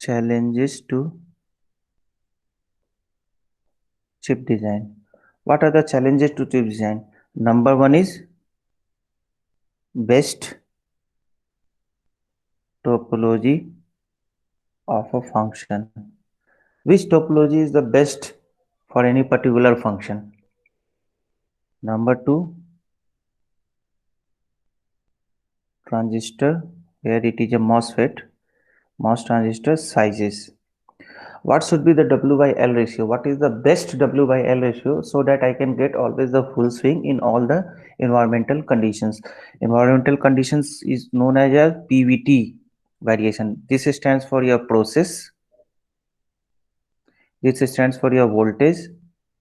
Challenges to chip design. What are the challenges to chip design? Number one is best topology of a function. Which topology is the best for any particular function? Number two, transistor, where it is a MOSFET, MOS transistor sizes. What should be the W by L ratio? What is the best W by L ratio so that I can get always the full swing in all the environmental conditions? Environmental conditions is known as a PVT variation. This stands for your process. This stands for your voltage.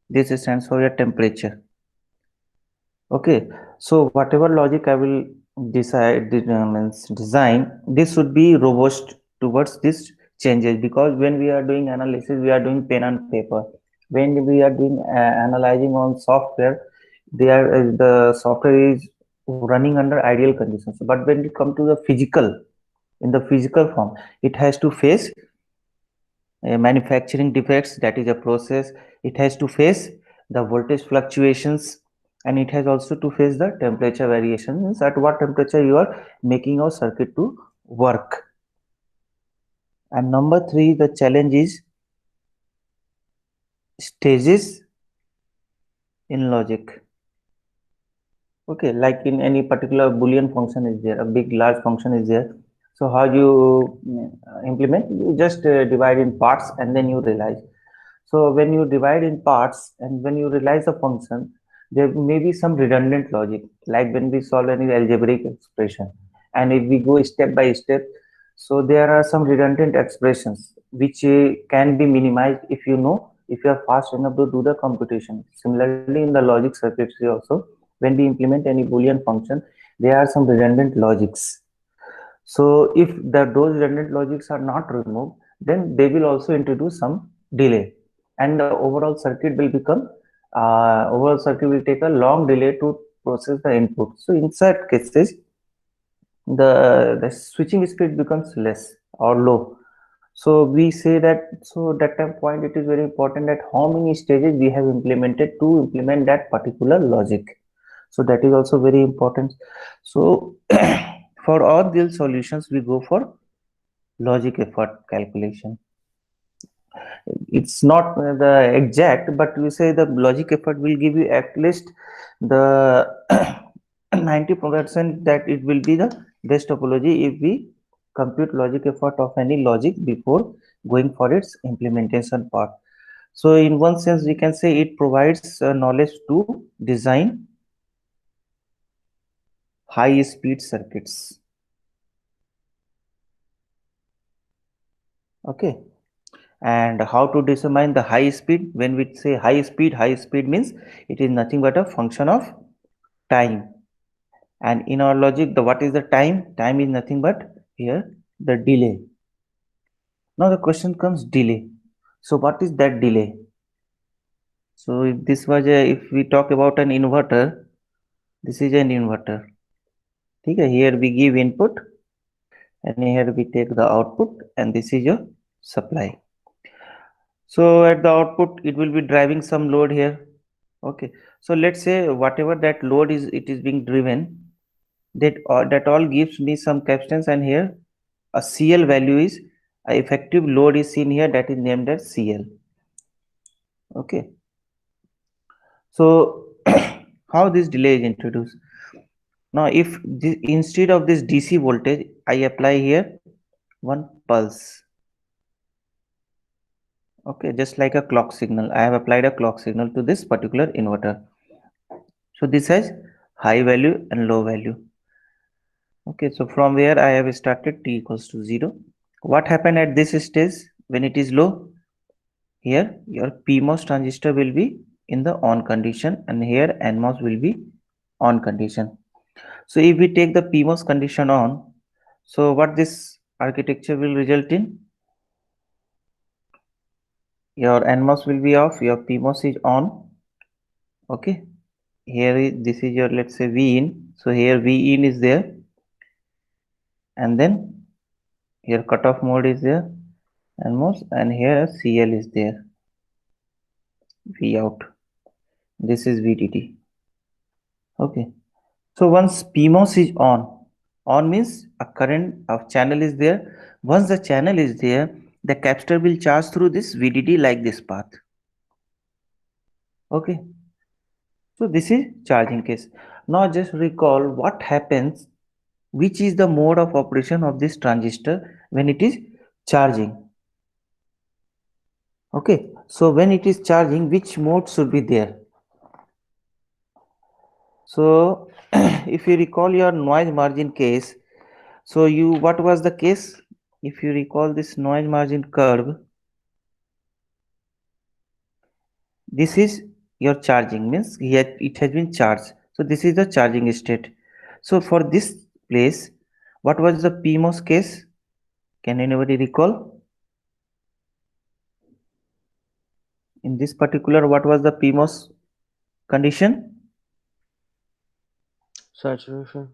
This stands for your temperature. Okay, so whatever logic I will design, this should be robust towards this changes, because when we are doing analysis, we are doing pen and paper. When we are doing analyzing on software, the software is running under ideal conditions. But when it comes to the physical, in the physical form, it has to face manufacturing defects, that is a process. It has to face the voltage fluctuations, and it has also to face the temperature variations, at what temperature you are making your circuit to work. And number three, the challenge is stages in logic. Okay, like in any particular boolean function is there, a big large function is there. So how you implement? You just divide in parts and then you realize. So when you divide in parts and when you realize a function, there may be some redundant logic, like when we solve any algebraic expression. And if we go step by step, so there are some redundant expressions which can be minimized if you know, if you are fast enough to do the computation. Similarly, in the logic circuitry also, when we implement any Boolean function, there are some redundant logics. So if those redundant logics are not removed, then they will also introduce some delay, and the overall circuit will take a long delay to process the input. So in such cases, the switching speed becomes less or low. So we say that, so that time point it is very important that how many stages we have implemented to implement that particular logic. So that is also very important. So for all these solutions, we go for logic effort calculation. It's not the exact, but we say the logic effort will give you at least the 90% that it will be the best topology if we compute logic effort of any logic before going for its implementation part. So in one sense, we can say it provides knowledge to design high speed circuits. Okay. And how to determine the high speed? When we say high speed means it is nothing but a function of time. And in our logic, the what is the time? Time is nothing but here the delay. Now the question comes delay. So what is that delay? So if this was if we talk about an inverter, this is an inverter. Okay, here we give input and here we take the output, and this is your supply. So at the output, it will be driving some load here. Okay, so let's say whatever that load is, it is being driven, that all gives me some capacitance, and here a CL value is effective load is seen here, that is named as CL. Okay, so how this delay is introduced? Now if instead of this DC voltage, I apply here one pulse. Okay, just like a clock signal, I have applied a clock signal to this particular inverter. So this has high value and low value. Okay, so from where I have started t equals to 0. What happened at this stage when it is low? Here your PMOS transistor will be in the on condition, and here NMOS will be on condition. So if we take the PMOS condition on, so what this architecture will result in? Your NMOS will be off, your PMOS is on. Okay, this is your, let's say, V in. So here V in is there, and then here cutoff mode is there, and MOS, and here Cl is there, V out. This is VDD. Okay. So once PMOS is on means a current of channel is there. Once the channel is there, the capacitor will charge through this VDD like this path. Okay. So this is charging case. Now just recall what happens, which is the mode of operation of this transistor when it is charging. Okay. So when it is charging, which mode should be there? So if you recall your noise margin case, so what was the case? If you recall this noise margin curve, this is your charging, means here it has been charged. So this is the charging state. So for this place, what was the PMOS case? Can anybody recall? In this particular, what was the PMOS condition? Saturation.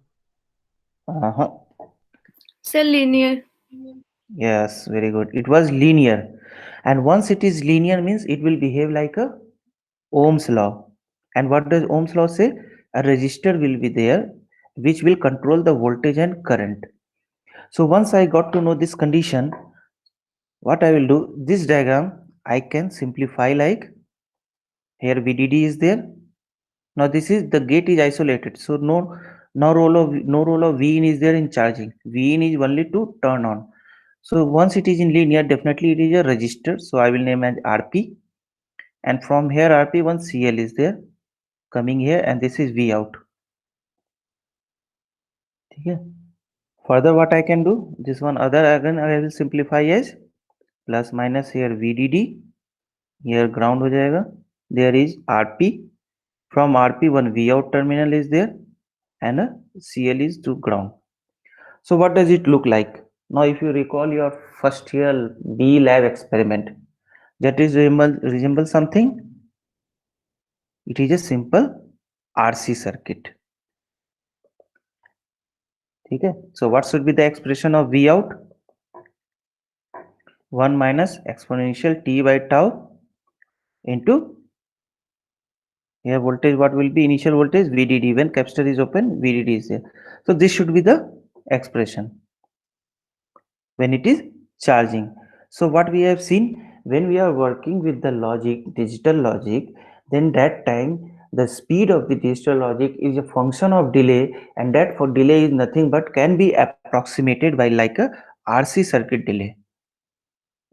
Uh-huh. Say linear. Yes, very good. It was linear. And once it is linear means it will behave like a Ohm's law. And what does Ohm's law say? A resistor will be there which will control the voltage and current. So once I got to know this condition, what I will do, this diagram I can simplify like here VDD is there. Now this is the gate is isolated. So no role of V in is there in charging. V in is only to turn on. So once it is in linear, definitely it is a resistor. So I will name as RP. And from here RP one CL is there coming here, and this is V out. Okay. Further what I can do, this one other again I will simplify as plus minus here VDD, here ground हो जाएगा. There is RP, from RP one V out terminal is there, and a CL is to ground. So what does it look like? Now if you recall your first year B lab experiment, that is resemble something. It is a simple RC circuit. Okay. So what should be the expression of V out? 1 minus exponential t by tau into here voltage. What will be initial voltage? VDD. When capacitor is open, VDD is there. So this should be the expression when it is charging. So what we have seen, when we are working with the logic, digital logic, then that time the speed of the digital logic is a function of delay, and that for delay is nothing but can be approximated by like a RC circuit delay.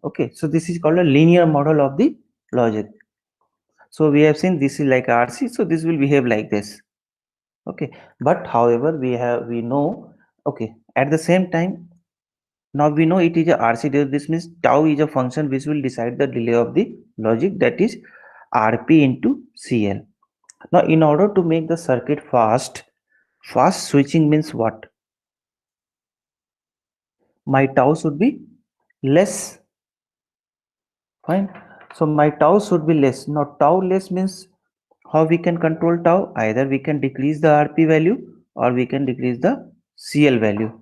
Okay, so this is called a linear model of the logic. So we have seen this is like RC, so this will behave like this. Okay, but however we know, okay, at the same time, now we know it is a RC. This means tau is a function which will decide the delay of the logic, that is RP into CL. Now in order to make the circuit fast switching means what? My tau should be less. Fine. So my tau should be less. Now tau less means how we can control tau? Either we can decrease the RP value or we can decrease the CL value.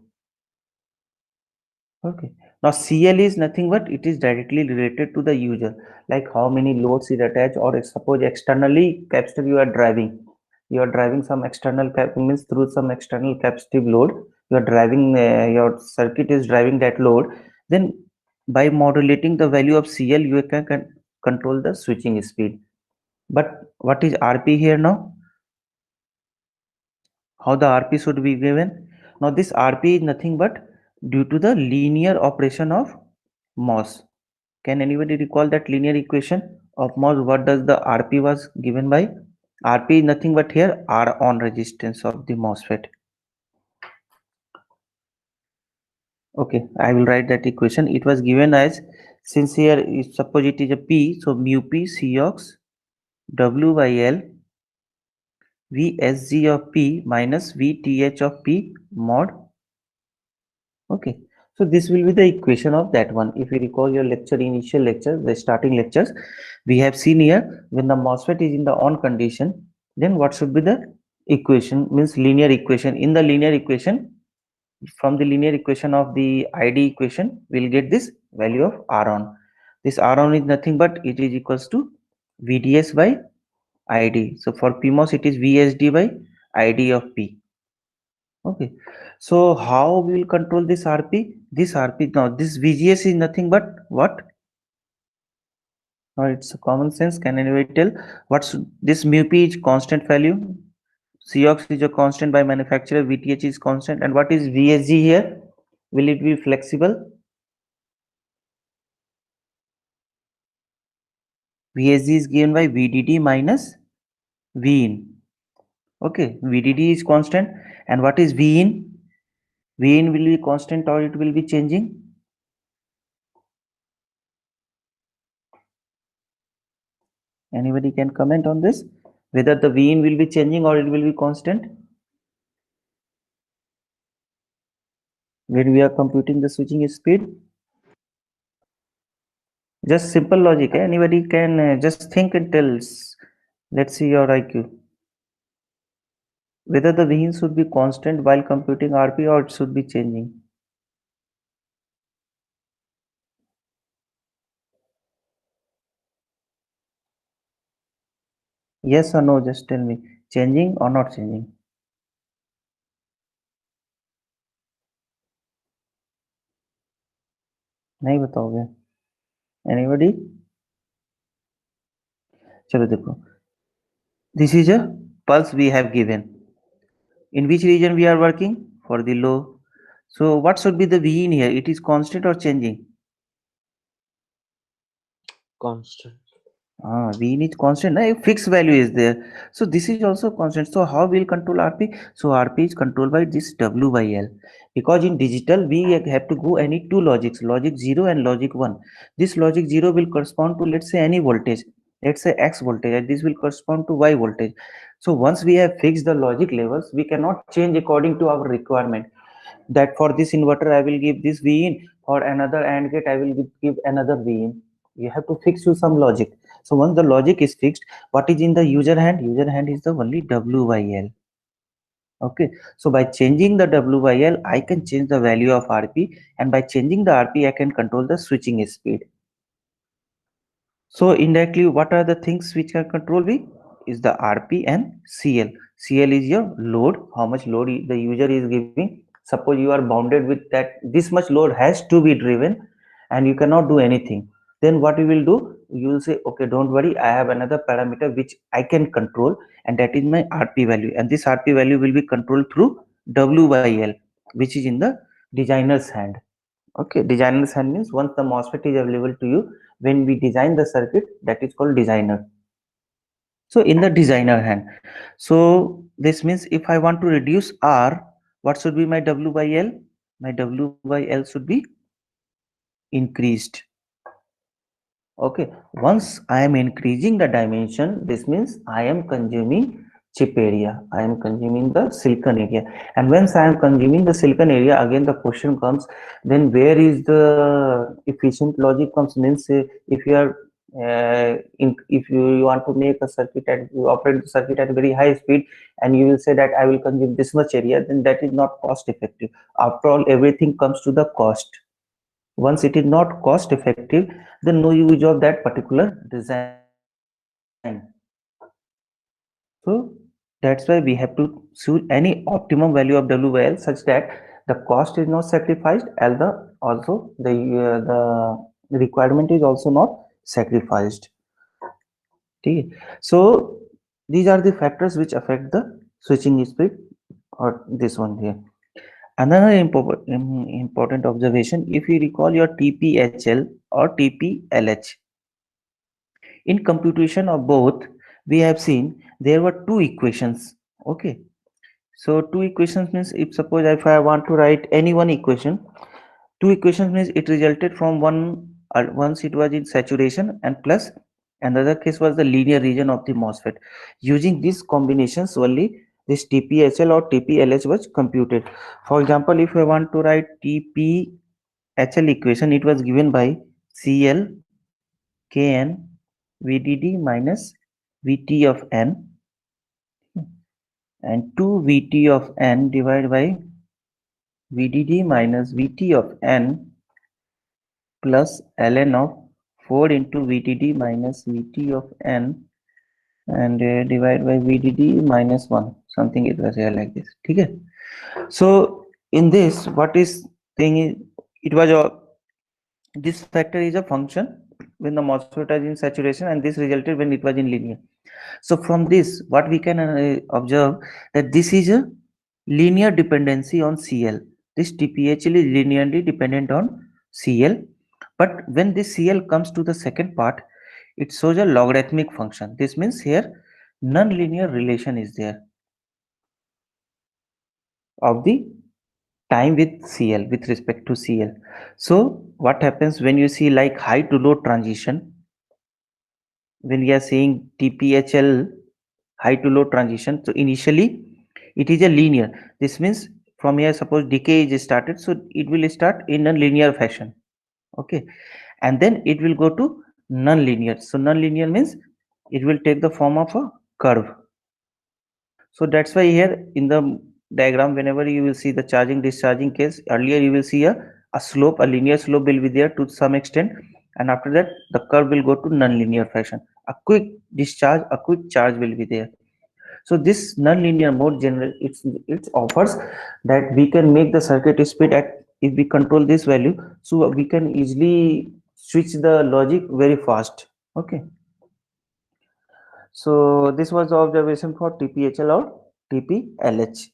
Okay. Now CL is nothing but it is directly related to the user, like how many loads is attached, or suppose externally capacitor you are driving some external means through some external capacitive load, you are driving your circuit is driving that load. Then by modulating the value of CL, you can control the switching speed. But what is RP here now? How the RP should be given? Now this RP is nothing but due to the linear operation of MOS. Can anybody recall that linear equation of MOS? What does the RP was given by? RP is nothing but here R on resistance of the MOSFET. Okay, I will write that equation. It was given as, since here suppose it is a P, so mu P Cox W by L Vsg of P minus Vth of P mod. Okay, so this will be the equation of that one. If you recall your lecture, initial lecture, the starting lectures, we have seen here when the MOSFET is in the on condition, then what should be the equation? Means linear equation. In the linear equation, from the linear equation of the ID equation, we'll get this value of R on. This R on is nothing but it is equals to VDS by ID. So for PMOS it is VSD by ID of P. Okay. So how we will control this RP? This RP now this VGS is nothing but what? Now it's a common sense. Can anybody tell what's this mu P is constant value? Cox is a constant by manufacturer. VTH is constant. And what is VSG here? Will it be flexible? VSG is given by VDD minus V in. Okay, VDD is constant. And what is V in? V in will be constant or it will be changing? Anybody can comment on this? Whether the V in will be changing or it will be constant when we are computing the switching speed. Just simple logic. Anybody can just think and tell. Let's see your IQ. Whether the V in should be constant while computing RP or it should be changing. Yes or no? Just tell me. Changing or not changing? नहीं बताओगे? Anybody? चलो देखो. This is a pulse we have given. In which region we are working? For the low. So what should be the V in here? It is constant or changing? Constant. V in is constant. A fixed value is there. So this is also constant. So how will control RP? So RP is controlled by this W by L. Because in digital we have to go any two logics, logic 0 and logic 1. This logic 0 will correspond to, let's say, any voltage. Let's say X voltage, and this will correspond to Y voltage. So once we have fixed the logic levels, we cannot change according to our requirement. That for this inverter I will give this V in, for another AND gate I will give another V in. You have to fix you some logic. So once the logic is fixed, what is in the user hand? User hand is the only W by L. Okay, so by changing the W by L, I can change the value of RP, and by changing the RP, I can control the switching speed. So indirectly, what are the things which can control V? Is the RP and CL. CL is your load, how much load the user is giving. Suppose you are bounded with that this much load has to be driven and you cannot do anything. Then what you will do? You will say, okay, don't worry, I have another parameter which I can control, and that is my RP value. And this RP value will be controlled through W by L, which is in the designer's hand. Okay, designer's hand means once the MOSFET is available to you, when we design the circuit, that is called designer. So in the designer hand, so this means if I want to reduce R, what should be my W by L? My W by L should be increased. Okay, once I am increasing the dimension, this means I am consuming chip area, I am consuming the silicon area. And once I am consuming the silicon area, again the question comes, then where is the efficient logic comes? Means if you are if you want to make a circuit and you operate the circuit at very high speed, and you will say that I will consume this much area, then that is not cost effective. After all, everything comes to the cost. Once it is not cost effective, then no use of that particular design. So that's why we have to choose any optimum value of W by L such that the cost is not sacrificed, and also the requirement is also not sacrificed. Okay. So these are the factors which affect the switching speed, or this one here. Another important observation, if you recall your TPHL or TPLH, in computation of both, we have seen there were two equations. Okay, so two equations means, if suppose if I want to write any one equation, two equations means it resulted from one, once it was in saturation, and plus another case was the linear region of the MOSFET. Using these combinations only, this TPHL or TPLH was computed. For example, if I want to write TPHL equation, it was given by CL Kn VDD minus Vt of n, and 2 Vt of n divided by VDD minus Vt of n plus ln of 4 into VDD minus VT of n and divide by VDD minus 1, something it was here like this. Okay. So in this, what is thing is, it was a, this factor is a function when the MOSFET was in saturation, and this resulted when it was in linear. So from this, what we can observe, that this is a linear dependency on CL. This TPHL is linearly dependent on CL, but when this CL comes to the second part, it shows a logarithmic function. This means here non-linear relation is there of the time with CL, with respect to CL. So what happens when you see like high to low transition, when we are saying TPHL, high to low transition, so initially it is a linear. This means from here, suppose decay is started, so it will start in a linear fashion. Okay, and then it will go to non-linear. So non-linear means it will take the form of a curve. So that's why here in the diagram, whenever you will see the charging discharging case, earlier you will see a slope, a linear slope will be there to some extent, and after that the curve will go to non-linear fashion. A quick discharge, a quick charge will be there. So this non-linear mode general, it offers that we can make the circuit speed at, if we control this value, so we can easily switch the logic very fast. Okay. So this was the observation for TPHL or TPLH.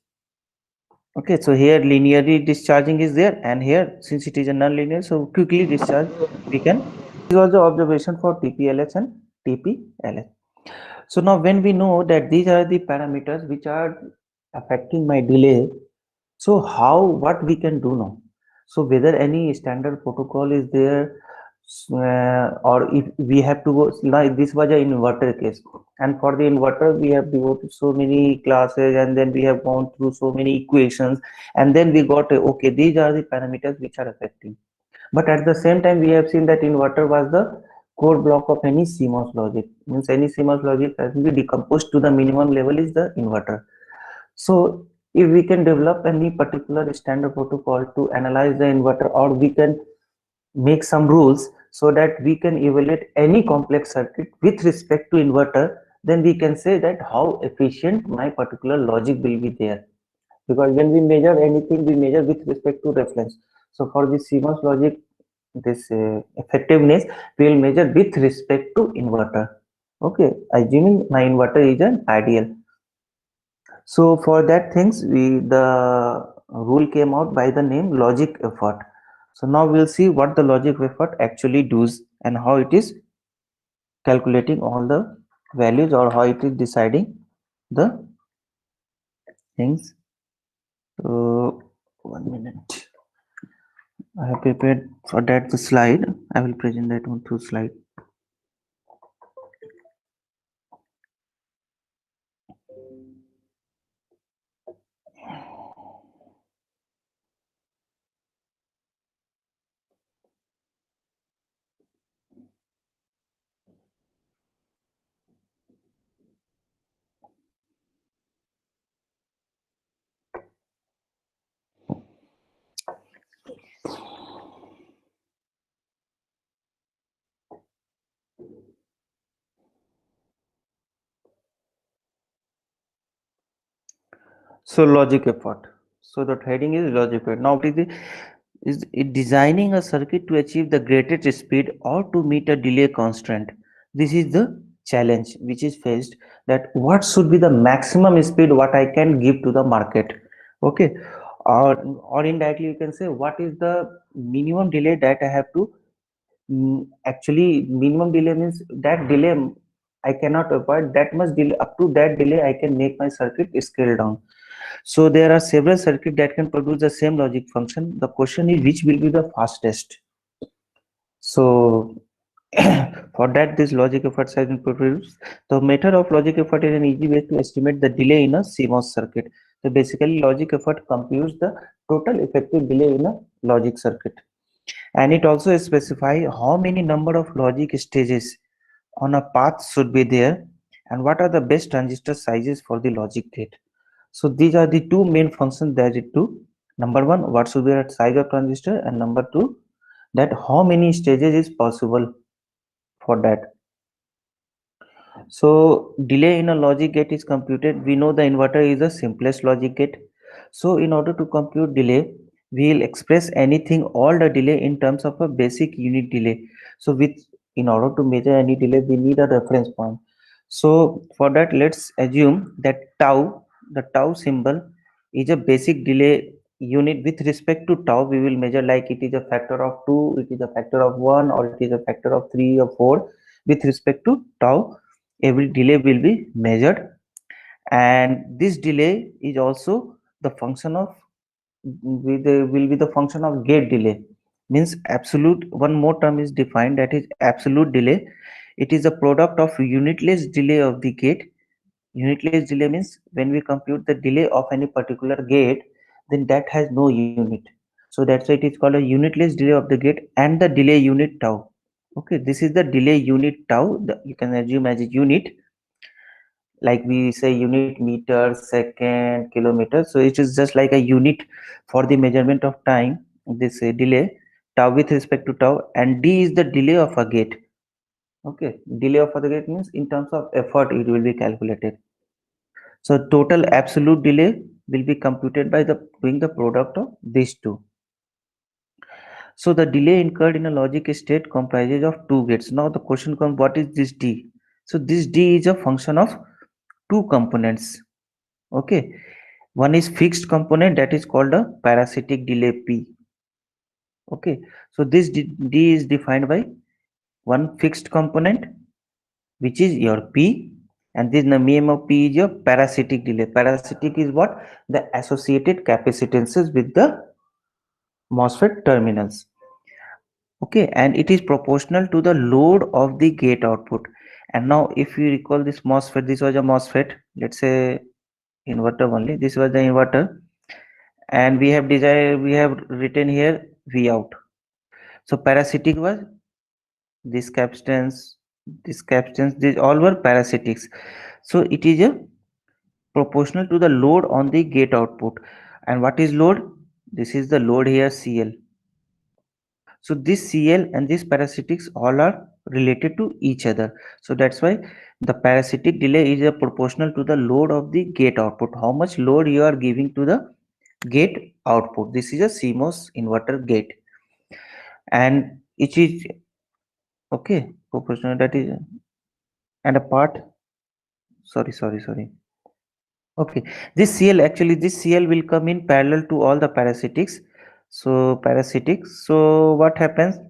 Okay, so here linearly discharging is there, and here since it is a non-linear, so quickly discharge we can. This was the observation for TPLH and TPLH. So now when we know that these are the parameters which are affecting my delay, so how, what we can do now? So whether any standard protocol is there, or if we have to go, like this was an inverter case, and for the inverter we have devoted so many classes, and then we have gone through so many equations, and then we got okay, these are the parameters which are affecting. But at the same time, we have seen that inverter was the core block of any CMOS logic. Means any CMOS logic has to be decomposed to the minimum level is the inverter. So if we can develop any particular standard protocol to analyze the inverter, or we can make some rules so that we can evaluate any complex circuit with respect to inverter, then we can say that how efficient my particular logic will be there. Because when we measure anything, we measure with respect to reference. So for the CMOS logic, this effectiveness we will measure with respect to inverter. Okay, assuming my inverter is an ideal. So for that things, the rule came out by the name logic effort. So now we'll see what the logic effort actually does and how it is calculating all the values, or how it is deciding the things. So 1 minute. I have prepared for that the slide. I will present that one through slide. So logic effort. So the heading is logic effort. Now is it designing a circuit to achieve the greatest speed or to meet a delay constraint. This is the challenge which is faced, that what should be the maximum speed what I can give to the market. Okay, or indirectly you can say what is the minimum delay that I have to. Actually, minimum delay means that delay I cannot avoid that much delay. Up to that delay, I can make my circuit scale down. So there are several circuits that can produce the same logic function. The question is which will be the fastest. So for that, this logic effort has been produced. The method of logic effort is an easy way to estimate the delay in a CMOS circuit. So basically, logic effort computes the total effective delay in a logic circuit, and it also specifies how many number of logic stages on a path should be there, and what are the best transistor sizes for the logic gate. So these are the two main functions that it do. Number one, what should be the size of transistor, and number two, that how many stages is possible for that. So delay in a logic gate is computed. We know the inverter is the simplest logic gate. So in order to compute delay, we will express anything, all the delay in terms of a basic unit delay. So with in order to measure any delay, we need a reference point. So for that, let's assume that tau, the tau symbol is a basic delay unit. With respect to tau, we will measure like it is a factor of 2, it is a factor of 1, or it is a factor of 3 or 4. With respect to tau, every delay will be measured, and this delay is also the function of will be the function of gate delay. Means absolute, one more term is defined, that is absolute delay. It is a product of unitless delay of the gate. Unitless delay means when we compute the delay of any particular gate, then that has no unit. So that's why it is called a unitless delay of the gate, and the delay unit tau. Okay, this is the delay unit tau. You can assume as a unit, like we say unit meter, second, kilometer. So it is just like a unit for the measurement of time, this delay tau with respect to tau, and d is the delay of a gate. Okay, delay of the gate means in terms of effort it will be calculated. So total absolute delay will be computed by the doing the product of these two. So the delay incurred in a logic state comprises of two gates. Now the question comes, what is this d? So this d is a function of two components. Okay, one is fixed component, that is called a parasitic delay p. Okay, so this d is defined by one fixed component, which is your p, and this name of p is your parasitic delay. Parasitic is what? The associated capacitances with the MOSFET terminals. Okay, and it is proportional to the load of the gate output. And now if you recall this MOSFET, this was a MOSFET, let's say inverter only, this was the inverter, and we have written here V out. So parasitic was this capacitance, this capacitance, these all were parasitics. So it is a proportional to the load on the gate output. And what is load? This is the load here, CL. So this CL and this parasitics all are related to each other. So that's why the parasitic delay is a proportional to the load of the gate output. How much load you are giving to the gate output. This is a CMOS inverter gate, and it is okay proportional, that is, and a part, sorry. Okay, this CL, actually this CL will come in parallel to all the parasitics. So parasitics, so what happens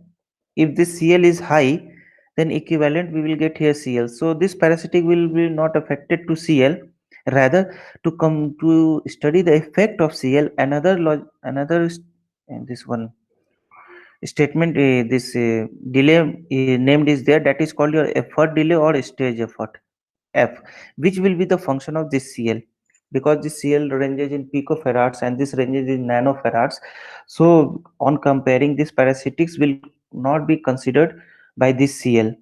if this CL is high, then equivalent we will get here CL. So this parasitic will be not affected to CL. Rather, to come to study the effect of CL, and this one statement, this delay named is there, that is called your effort delay or stage effort, F, which will be the function of this CL, because this CL ranges in picofarads and this ranges in nanofarads. So on comparing, this parasitics will not be considered by this CL.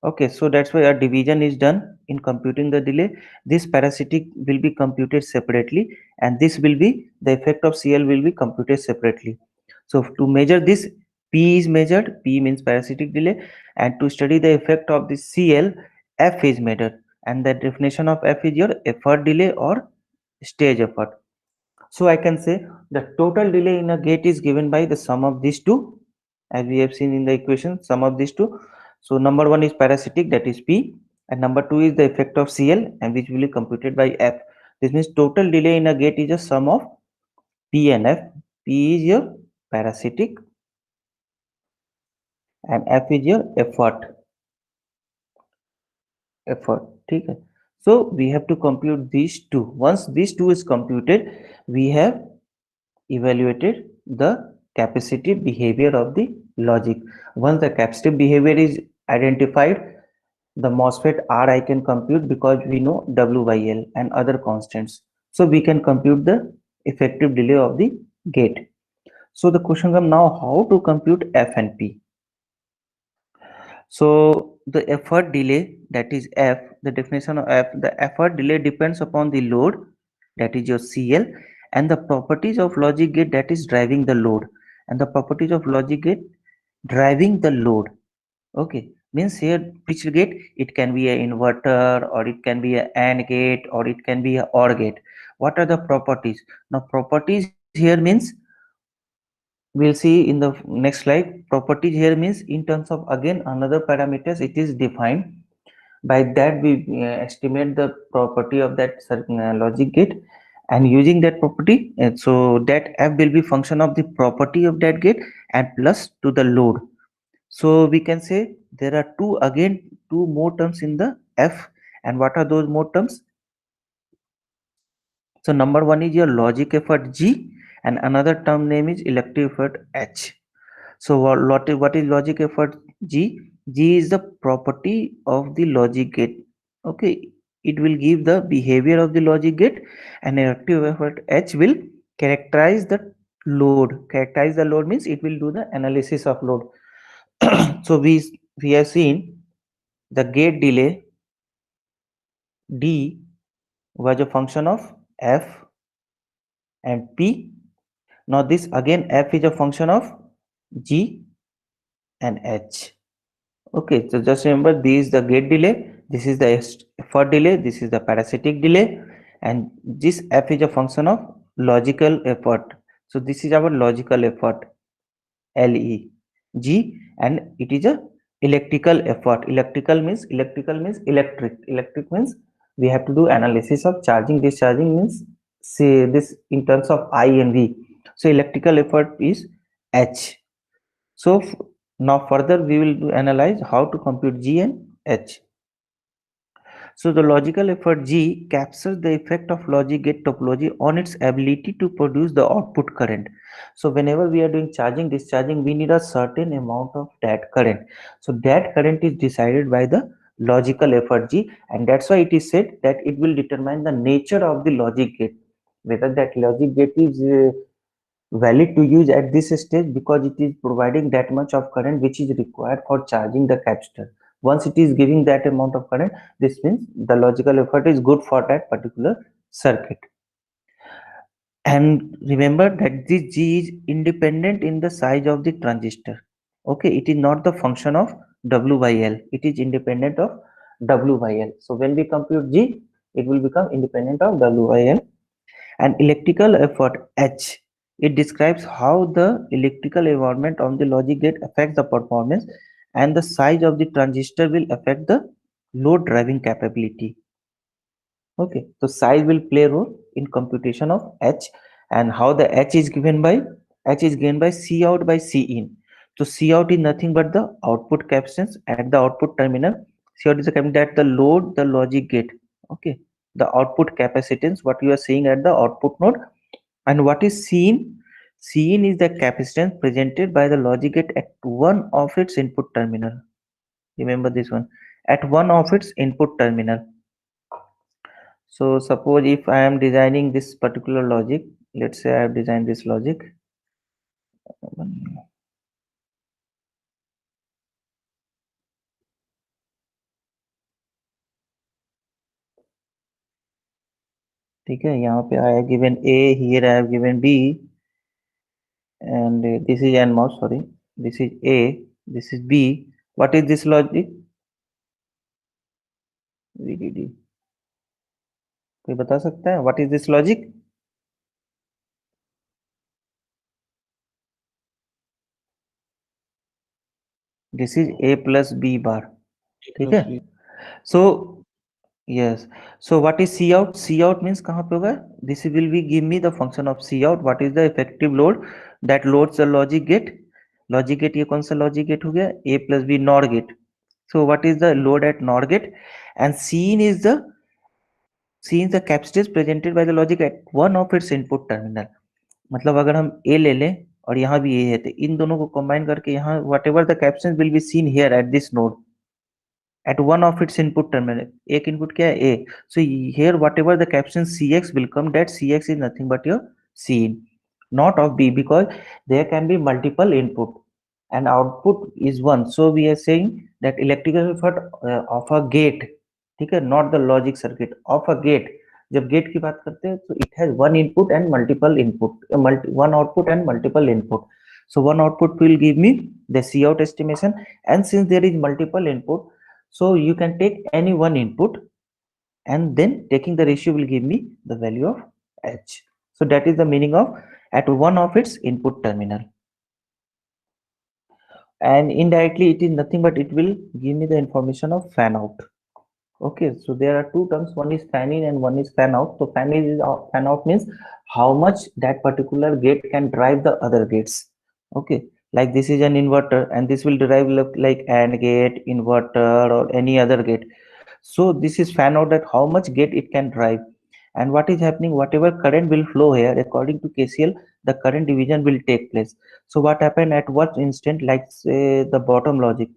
Okay, so that's why a division is done in computing the delay. This parasitic will be computed separately, and this will be the effect of CL will be computed separately. So to measure this, P is measured, P means parasitic delay, and to study the effect of this CL, F is measured, and the definition of F is your effort delay or stage effort. So I can say the total delay in a gate is given by the sum of these two, as we have seen in the equation, sum of these two. So number one is parasitic, that is P, and number two is the effect of CL, and which will be computed by F. This means total delay in a gate is a sum of P and F. P is your parasitic and F is your effort. Okay. So we have to compute these two. Once these two is computed, we have evaluated the capacitive behavior of the logic. Once the capacitive behavior is identified, the MOSFET R I can compute because we know W by L and other constants. So we can compute the effective delay of the gate. So the question comes now, how to compute F and P? So the effort delay, that is F, the definition of F, the effort delay depends upon the load, that is your CL, and the properties of logic gate that is driving the load. And the properties of logic gate, driving the load. Okay, means here which gate, it can be a inverter or it can be a AND gate or it can be a OR gate. What are the properties? Now properties here means, we'll see in the next slide. Properties here means in terms of again another parameters it is defined. By that we estimate the property of that logic gate, and using that property, so that f will be function of the property of that gate and plus to the load. So we can say there are two more terms in the f. And what are those more terms? So number one is your logic effort G, and another term name is electric effort H. So what is logic effort G? G is the property of the logic gate. Okay, it will give the behavior of the logic gate, and electric effort H will characterize the load. Characterize the load means it will do the analysis of load. So we have seen the gate delay D was a function of F and P. Now this again F is a function of G and H. Okay, so just remember this is the gate delay, this is the effort delay, this is the parasitic delay, and this F is a function of logical effort. So this is our logical effort LE. G, and it is a electrical effort. Electrical means electric. Electric means we have to do analysis of charging, discharging means say this in terms of I and V. So electrical effort is H. So now further we will analyze how to compute G and H. So the logical effort G captures the effect of logic gate topology on its ability to produce the output current. So whenever we are doing charging, discharging, we need a certain amount of that current. So that current is decided by the logical effort G, and that's why it is said that it will determine the nature of the logic gate. Whether that logic gate is valid to use at this stage because it is providing that much of current which is required for charging the capacitor. Once it is giving that amount of current, this means the logical effort is good for that particular circuit. And remember that this G is independent in the size of the transistor. Okay, it is not the function of W by L, it is independent of W by L. So when we compute G, it will become independent of W by L. And electrical effort H, it describes how the electrical environment on the logic gate affects the performance, and the size of the transistor will affect the load driving capability. Okay, so size will play a role in computation of H. And how the H is given by? H is given by C out by C in. So C out is nothing but the output capacitance at the output terminal. C out is the that the load the logic gate. Okay, the output capacitance what you are seeing at the output node. And what is seen? Seen is the capacitance presented by the logic gate at one of its input terminal. Remember this one, at one of its input terminal. So suppose if I am designing this particular logic, let's say I have designed this logic. ठीक है, यहाँ पे I have given A, here I have given B, and this is NMOS, sorry, this is A, this is B. What is this logic? VDD. कोई बता सकता है what is this logic? This is A plus B bar. ठीक है. So yes, so what is C out? C out means कहाँ पे होगा? This will be give me the function of C out. What is the effective load that loads the logic gate? Logic gate ये कौन सा logic gate हो गया? A plus B NOR gate. So what is the load at NOR gate? And Cin is the capacitance presented by the logic at one of its input terminal. मतलब अगर हम A ले लें और यहाँ भी A है तो इन दोनों को combine करके यहाँ whatever the capacitance will be seen here at this node at one of its input terminal. एक input क्या है? A. So here whatever the capacitance Cx will come, that Cx is nothing but your Cin, not of B, because there can be multiple input and output is one. So we are saying that electrical effort of a gate, ठीक है, not the logic circuit, of a gate. जब gate की बात करते हैं तो it has one input and multiple input, one output and multiple input. So one output will give me the cout estimation, and since there is multiple input, so you can take any one input and then taking the ratio will give me the value of h. So that is the meaning of at one of its input terminal. And indirectly it is nothing but it will give me the information of fan out. Okay, so there are two terms, one is fan in and one is fan out. So fan out means how much that particular gate can drive the other gates. Okay, like this is an inverter and this will drive like AND gate, inverter, or any other gate. So this is fan out, that how much gate it can drive. And what is happening, whatever current will flow here according to KCL, the current division will take place. So what happened at what instant, like say the bottom logic,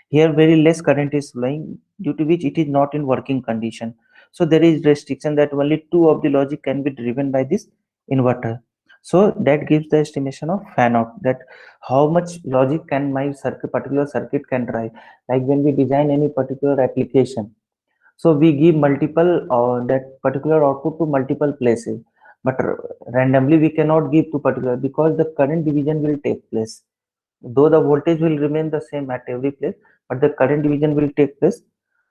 here very less current is flowing, due to which it is not in working condition. So there is restriction that only two of the logic can be driven by this inverter. So that gives the estimation of fan out, that how much logic can my circuit, particular circuit can drive. Like when we design any particular application, so we give multiple that particular output to multiple places, but randomly we cannot give to particular, because the current division will take place. Though the voltage will remain the same at every place, but the current division will take place.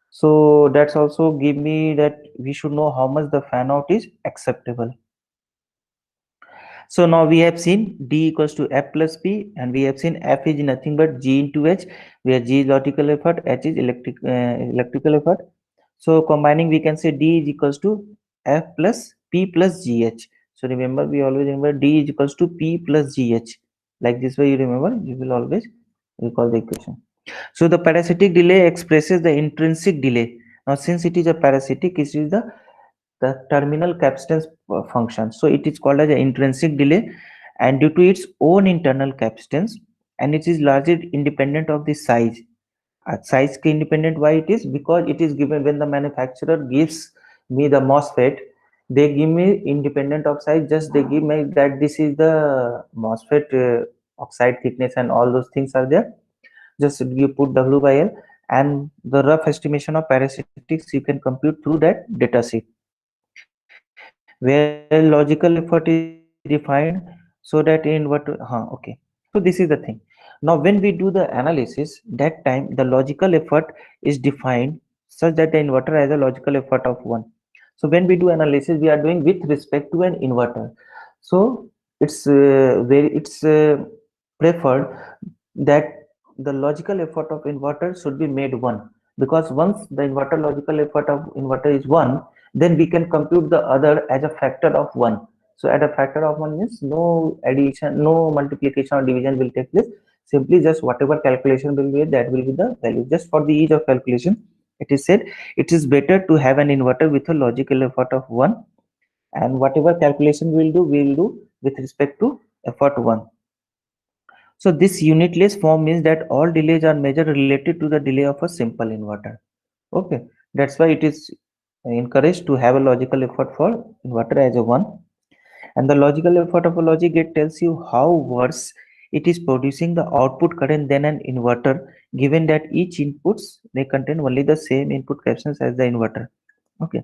So that's also give me that we should know how much the fan out is acceptable. So now we have seen D equals to F plus P, and we have seen F is nothing but G into H, where G is electrical effort, H is electrical effort. So combining, we can say D is equals to F plus P plus GH. So remember, we always remember D is equals to P plus GH. Like this way you remember, you will always recall the equation. So the parasitic delay expresses the intrinsic delay. Now since it is a parasitic, it is the terminal capacitance function. So it is called as an intrinsic delay, and due to its own internal capacitance, and it is largely independent of the size. Size independent, why it is? Because it is given when the manufacturer gives me the MOSFET, they give me independent of size, just they give me that this is the MOSFET oxide thickness and all those things are there. Just you put W by L, and the rough estimation of parasitics you can compute through that data sheet, where logical effort is defined so that in what okay. So this is the thing. Now when we do the analysis, that time the logical effort is defined such that the inverter has a logical effort of 1. So when we do analysis, we are doing with respect to an inverter. So it's preferred that the logical effort of inverter should be made 1, because once the inverter logical effort of inverter is 1, then we can compute the other as a factor of 1. So at a factor of 1 means no addition, no multiplication or division will take place. Simply just whatever calculation will be, that will be the value. Just for the ease of calculation, it is said it is better to have an inverter with a logical effort of 1, and whatever calculation we will do with respect to effort 1. So this unitless form means that all delays are measured related to the delay of a simple inverter. Okay, that's why it is encouraged to have a logical effort for inverter as a 1. And the logical effort of a logic gate tells you how worse it is producing the output current than an inverter, given that each inputs they contain only the same input capacitance as the inverter. Okay,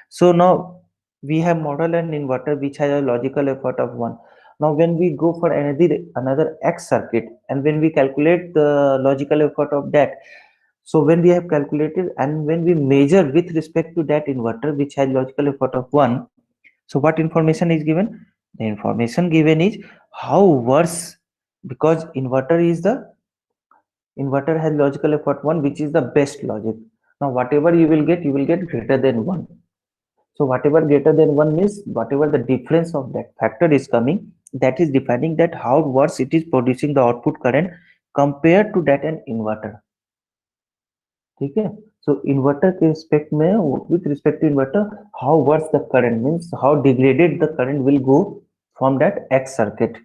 so now we have model an inverter which has a logical effort of 1. Now when we go for another X circuit, and when we calculate the logical effort of that, so when we have calculated and when we measure with respect to that inverter which has logical effort of 1, so what information is given? The information given is how worse, because inverter has logical effort 1, which is the best logic. Now whatever you will get greater than 1. So whatever greater than 1 means whatever the difference of that factor is coming, that is defining that how worse it is producing the output current compared to that an inverter. ठीक है. So inverter के respect में, with respect to inverter, how worse the current means how degraded the current will go from that X circuit.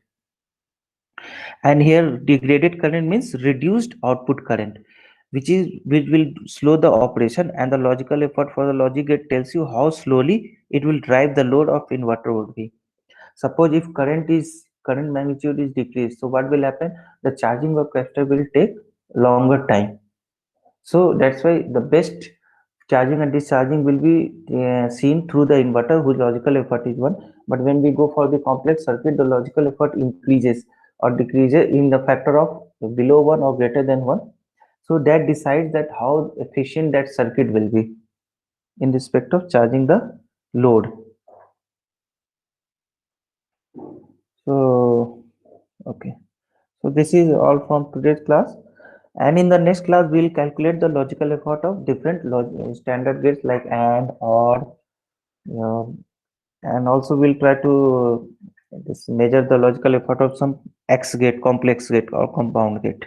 And here degraded current means reduced output current, which will slow the operation, and the logical effort for the logic gate tells you how slowly it will drive the load of inverter would be. Suppose if current magnitude is decreased, so what will happen? The charging of capacitor will take longer time. So that's why the best charging and discharging will be seen through the inverter whose logical effort is 1. But when we go for the complex circuit, the logical effort increases or decreases in the factor of below 1 or greater than 1. So that decides that how efficient that circuit will be in respect of charging the load. So okay, so this is all from today's class, and in the next class we'll calculate the logical effort of different standard gates like AND, OR, uh, and also we'll try to measure the logical effort of some X gate, complex gate or compound gate.